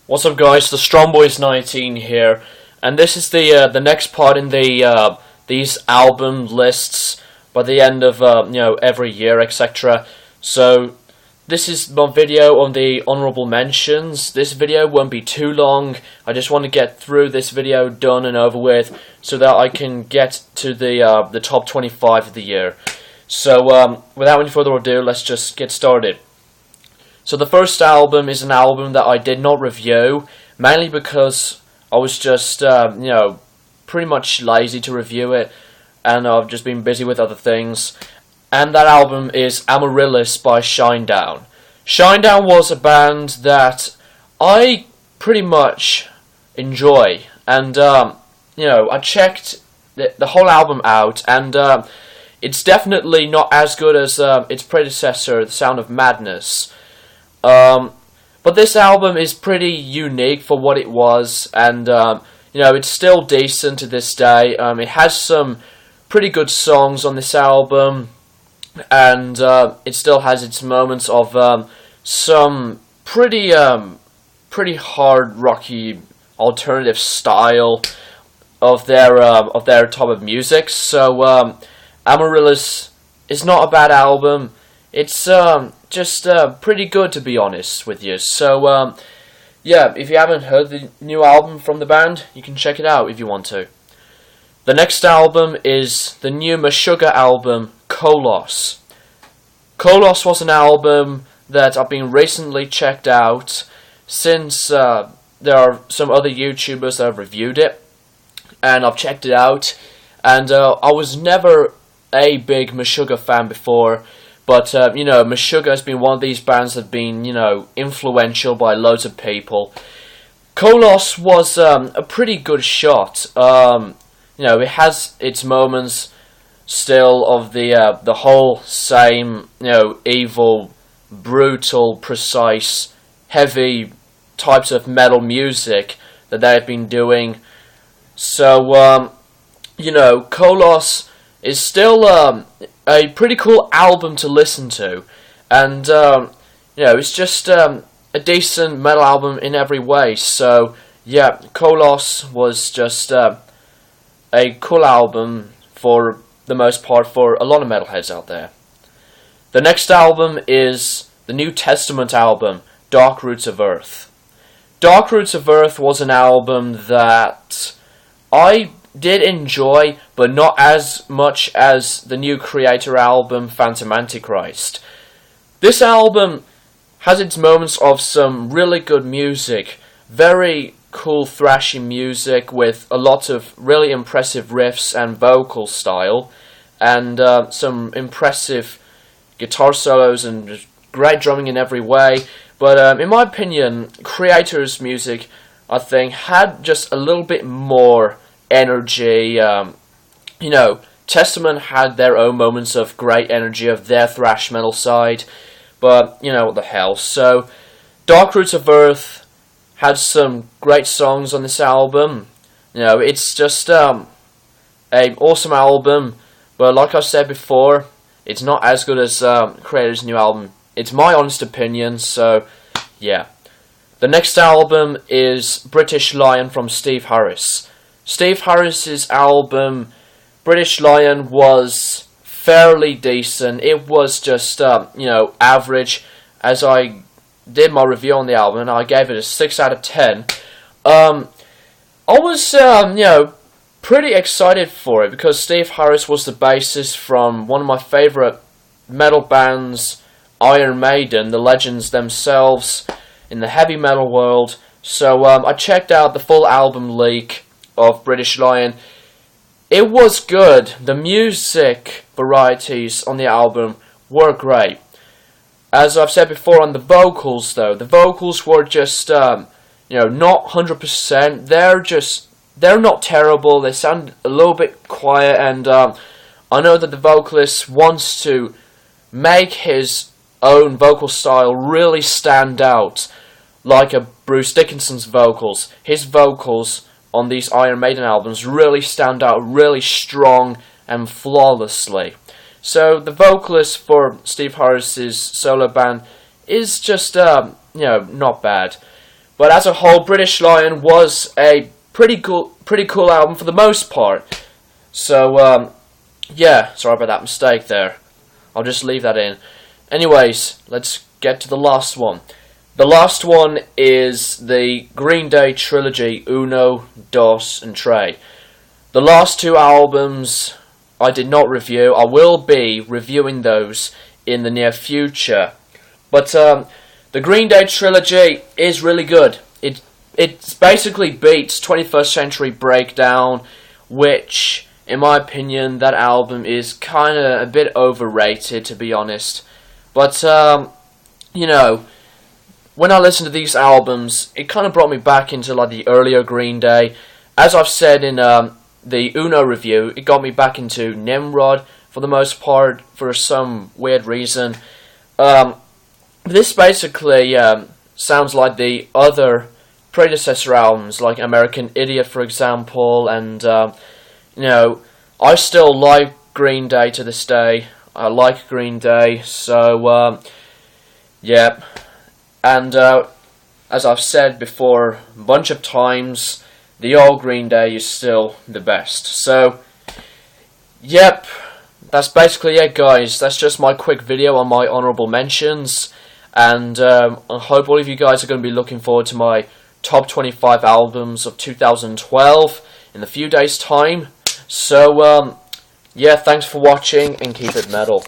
What's up, guys? The Strong Boys 19 here, and this is the next part in these album lists by the end of every year, etc. So this is my video on the honourable mentions. This video won't be too long. I just want to get through this video done and over with so that I can get to the top 25 of the year. So without any further ado, let's just get started. So the first album is an album that I did not review, mainly because I was just, pretty much lazy to review it, and I've just been busy with other things. And that album is Amaryllis by Shinedown. Shinedown was a band that I pretty much enjoy, and I checked the whole album out, and it's definitely not as good as its predecessor, The Sound of Madness. But this album is pretty unique for what it was, and it's still decent to this day. It has some pretty good songs on this album, and it still has its moments of some pretty hard rocky alternative style of their type of music. So Amaryllis is not a bad album. It's just pretty good, to be honest with you. So if you haven't heard the new album from the band, you can check it out if you want to. The next album is the new Meshuggah album, Kolos. Kolos was an album that I've been recently checked out, since there are some other YouTubers that have reviewed it, and I've checked it out, and I was never a big Meshuggah fan before. But, Meshuggah has been one of these bands that have been, influential by loads of people. Kolos was a pretty good shot. It has its moments still of the whole same, evil, brutal, precise, heavy types of metal music that they have been doing. So, Kolos is still a pretty cool album to listen to, and it's just a decent metal album in every way. So Kolos was just a cool album for the most part for a lot of metalheads out there. The next album is the New Testament album, Dark Roots of Earth. Dark Roots of Earth was an album that I did enjoy, but not as much as the new Creator album, Phantom Antichrist. This album has its moments of some really good music, very cool thrashy music with a lot of really impressive riffs and vocal style, and some impressive guitar solos and just great drumming in every way. But in my opinion, Creator's music, I think, had just a little bit more energy. Testament had their own moments of great energy of their thrash metal side, but what the hell. So Dark Roots of Earth had some great songs on this album. It's just an awesome album, but like I said before, it's not as good as Creator's new album. It's my honest opinion. So yeah, the next album is British Lion from Steve Harris. Steve Harris's album, British Lion, was fairly decent. It was just, average, as I did my review on the album, and I gave it a 6 out of 10. I was, pretty excited for it, because Steve Harris was the bassist from one of my favourite metal bands, Iron Maiden, the legends themselves in the heavy metal world. So I checked out the full album leak of British Lion. It was good. The music varieties on the album were great. As I've said before on the vocals, though, the vocals were just not 100%. They're not terrible. They sound a little bit quiet, and I know that the vocalist wants to make his own vocal style really stand out, like a Bruce Dickinson's vocals. His vocals on these Iron Maiden albums really stand out really strong and flawlessly. So the vocalist for Steve Harris's solo band is just not bad. But as a whole, British Lion was a pretty cool album for the most part. So, yeah, sorry about that mistake there. I'll just leave that in. Anyways, let's get to the last one. The last one is the Green Day trilogy, Uno, Dos, and Tre. The last two albums I did not review. I will be reviewing those in the near future. But the Green Day trilogy is really good. It basically beats 21st Century Breakdown, which, in my opinion, that album is kind of a bit overrated, to be honest. But, you know, when I listen to these albums, it kind of brought me back into like the earlier Green Day. As I've said in the Uno review, it got me back into Nimrod for the most part, for some weird reason. This basically sounds like the other predecessor albums, like American Idiot, for example, and, you know, I still like Green Day to this day. I like Green Day, so, yeah. And, as I've said before a bunch of times, the old Green Day is still the best. So, yep, that's basically it, guys. That's just my quick video on my honourable mentions. And I hope all of you guys are going to be looking forward to my top 25 albums of 2012 in a few days' time. So, yeah, thanks for watching and keep it metal.